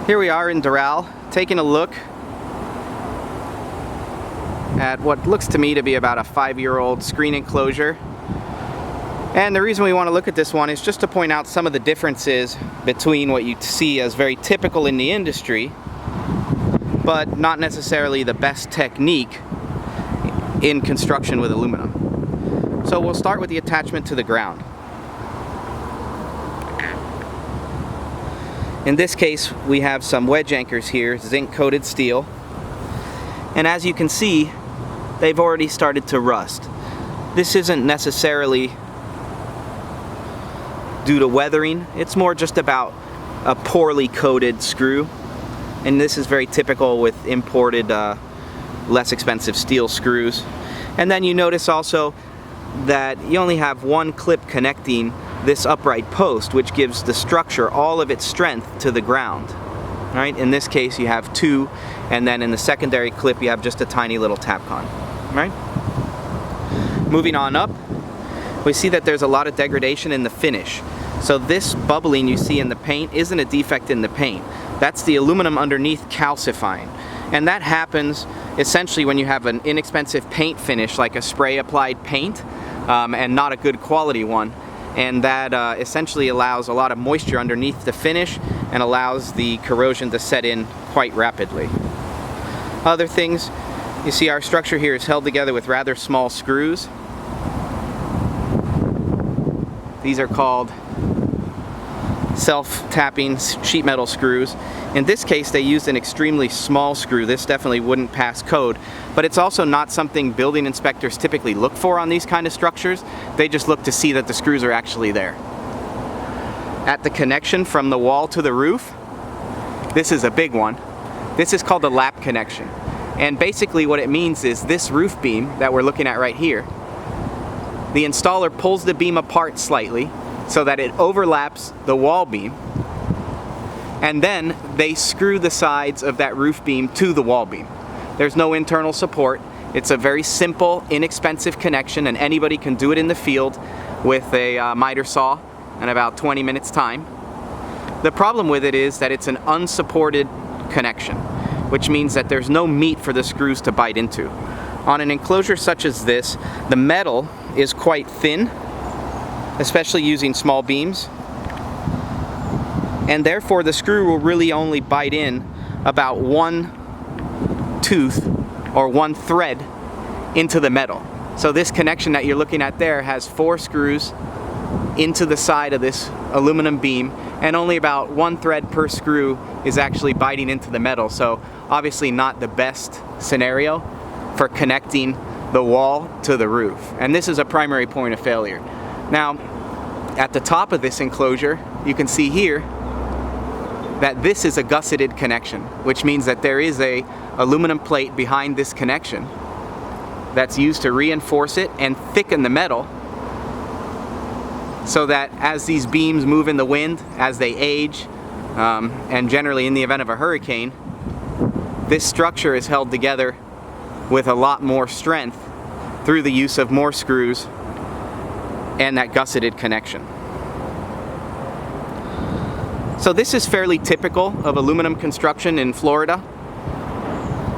Here we are in Doral, taking a look at what looks to me to be about a 5-year-old screen enclosure. And the reason we want to look at this one is just to point out some of the differences between what you see as very typical in the industry, but not necessarily the best technique in construction with aluminum. So we'll start with the attachment to the ground. In this case, we have some wedge anchors here, zinc coated steel. And as you can see, they've already started to rust. This isn't necessarily due to weathering, it's more just about a poorly coated screw. And this is very typical with imported, less expensive steel screws. And then you notice also that you only have one clip connecting this upright post, which gives the structure all of its strength to the ground. Right? In this case you have two, and then in the secondary clip you have just a tiny little tapcon. Right? Moving on up, we see that there's a lot of degradation in the finish. So this bubbling you see in the paint isn't a defect in the paint. That's the aluminum underneath calcifying. And that happens essentially when you have an inexpensive paint finish, like a spray applied paint, and not a good quality one. And that essentially allows a lot of moisture underneath the finish and allows the corrosion to set in quite rapidly. Other things, you see our structure here is held together with rather small screws. These are called self-tapping sheet metal screws. In this case they used an extremely small screw. This definitely wouldn't pass code, but it's also not something building inspectors typically look for on these kind of structures. They just look to see that the screws are actually there. At the connection from the wall to the roof, this is a big one. This is called a lap connection. And basically what it means is this roof beam that we're looking at right here, the installer pulls the beam apart slightly so that it overlaps the wall beam, and then they screw the sides of that roof beam to the wall beam. There's no internal support. It's a very simple, inexpensive connection, and anybody can do it in the field with a miter saw in about 20 minutes time. The problem with it is that it's an unsupported connection, which means that there's no meat for the screws to bite into. On an enclosure such as this, the metal is quite thin, especially using small beams, and therefore the screw will really only bite in about one tooth or one thread into the metal. So this connection that you're looking at there has 4 screws into the side of this aluminum beam, and only about one thread per screw is actually biting into the metal. So obviously not the best scenario for connecting the wall to the roof. And this is a primary point of failure. Now, at the top of this enclosure, you can see here that this is a gusseted connection, which means that there is a aluminum plate behind this connection that's used to reinforce it and thicken the metal, so that as these beams move in the wind, as they age, and generally in the event of a hurricane, this structure is held together with a lot more strength through the use of more screws and that gusseted connection. So this is fairly typical of aluminum construction in Florida.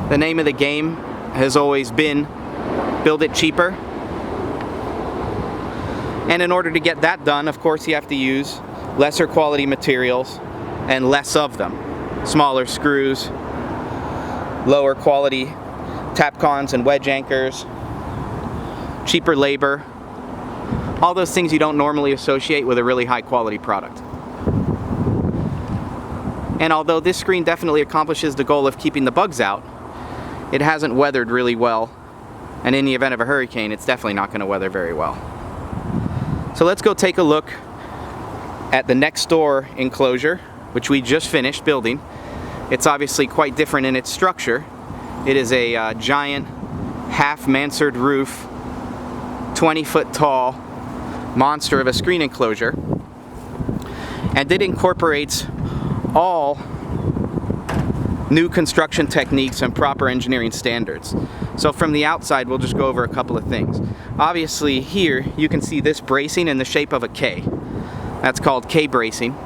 The name of the game has always been build it cheaper. And in order to get that done, of course, you have to use lesser quality materials and less of them. Smaller screws, lower quality tapcons and wedge anchors, cheaper labor, all those things you don't normally associate with a really high quality product. And although this screen definitely accomplishes the goal of keeping the bugs out, it hasn't weathered really well, and in the event of a hurricane it's definitely not going to weather very well. So let's go take a look at the next door enclosure, which we just finished building. It's obviously quite different in its structure. It is a giant half mansard roof, 20-foot tall monster of a screen enclosure, and it incorporates all new construction techniques and proper engineering standards. So from the outside we'll just go over a couple of things. Obviously here you can see this bracing in the shape of a K. That's called K bracing.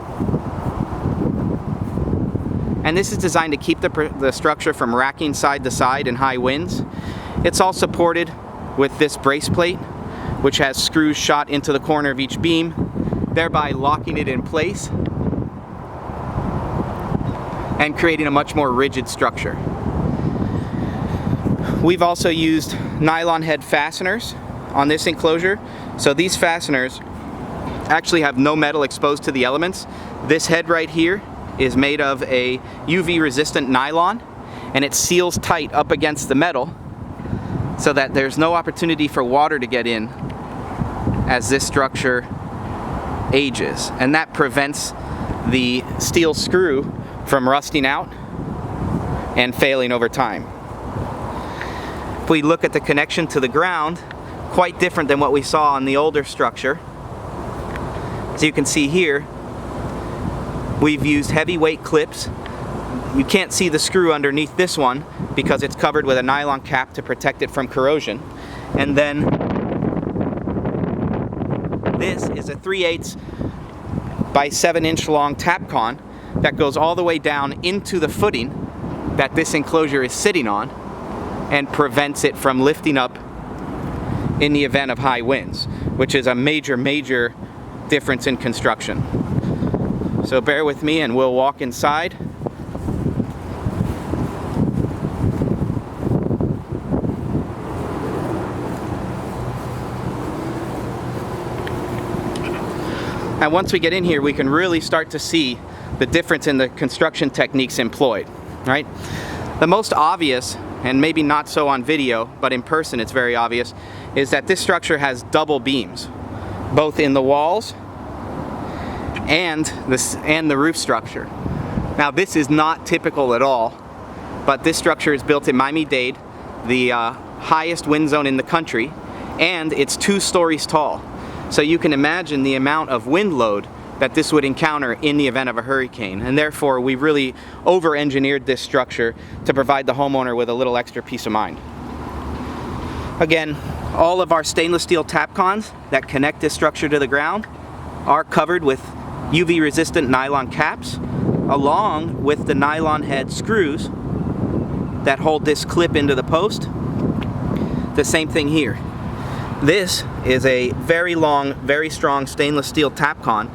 and this is designed to keep the structure from racking side to side in high winds. It's all supported with this brace plate, which has screws shot into the corner of each beam, thereby locking it in place and creating a much more rigid structure. We've also used nylon head fasteners on this enclosure. So these fasteners actually have no metal exposed to the elements. This head right here is made of a UV resistant nylon, and it seals tight up against the metal so that there's no opportunity for water to get in as this structure ages, and that prevents the steel screw from rusting out and failing over time. If we look at the connection to the ground, quite different than what we saw on the older structure. As you can see here, we've used heavyweight clips. You can't see the screw underneath this one because it's covered with a nylon cap to protect it from corrosion. And then this is a 3/8 by 7-inch long tapcon that goes all the way down into the footing that this enclosure is sitting on and prevents it from lifting up in the event of high winds, which is a major difference in construction. So bear with me and we'll walk inside. And once we get in here, we can really start to see the difference in the construction techniques employed, right? The most obvious, and maybe not so on video, but in person it's very obvious, is that this structure has double beams, both in the walls and the roof structure. Now this is not typical at all, but this structure is built in Miami-Dade, the highest wind zone in the country, and it's 2 stories tall. So you can imagine the amount of wind load that this would encounter in the event of a hurricane, and therefore we really over-engineered this structure to provide the homeowner with a little extra peace of mind. Again, all of our stainless steel tapcons that connect this structure to the ground are covered with UV resistant nylon caps, along with the nylon head screws that hold this clip into the post. The same thing here. This is a very long, very strong stainless steel tapcon,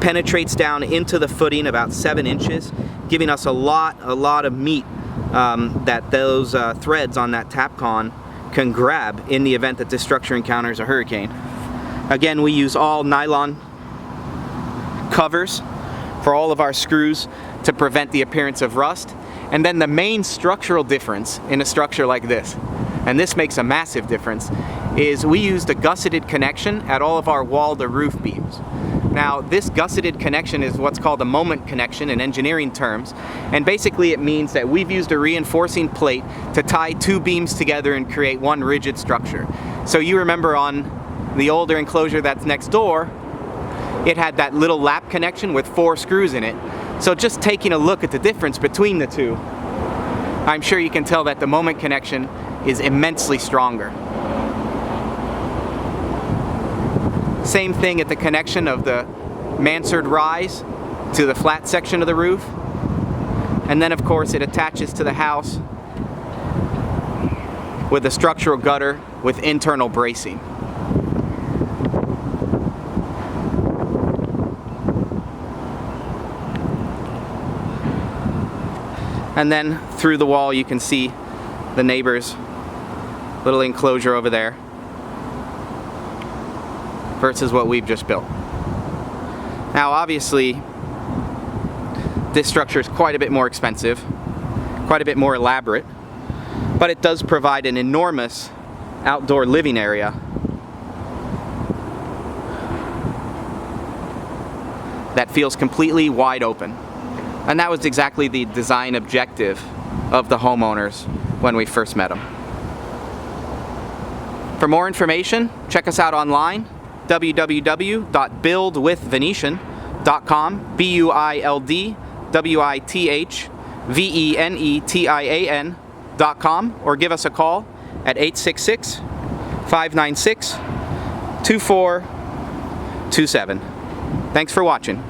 penetrates down into the footing about 7 inches, giving us a lot of meat that those threads on that tapcon can grab in the event that this structure encounters a hurricane. Again, we use all nylon covers for all of our screws to prevent the appearance of rust. And then the main structural difference in a structure like this, and this makes a massive difference, is we used a gusseted connection at all of our wall to roof beams. Now this gusseted connection is what's called a moment connection in engineering terms, and basically it means that we've used a reinforcing plate to tie 2 beams together and create one rigid structure. So you remember on the older enclosure that's next door, it had that little lap connection with 4 screws in it. So just taking a look at the difference between the two, I'm sure you can tell that the moment connection is immensely stronger. Same thing at the connection of the mansard rise to the flat section of the roof. And then of course it attaches to the house with a structural gutter with internal bracing. And then through the wall you can see the neighbor's little enclosure over there versus what we've just built. Now obviously this structure is quite a bit more expensive, quite a bit more elaborate, but it does provide an enormous outdoor living area that feels completely wide open. And that was exactly the design objective of the homeowners when we first met them. For more information, check us out online, www.buildwithvenetian.com, buildwithvenetian.com, or give us a call at 866-596-2427. Thanks for watching.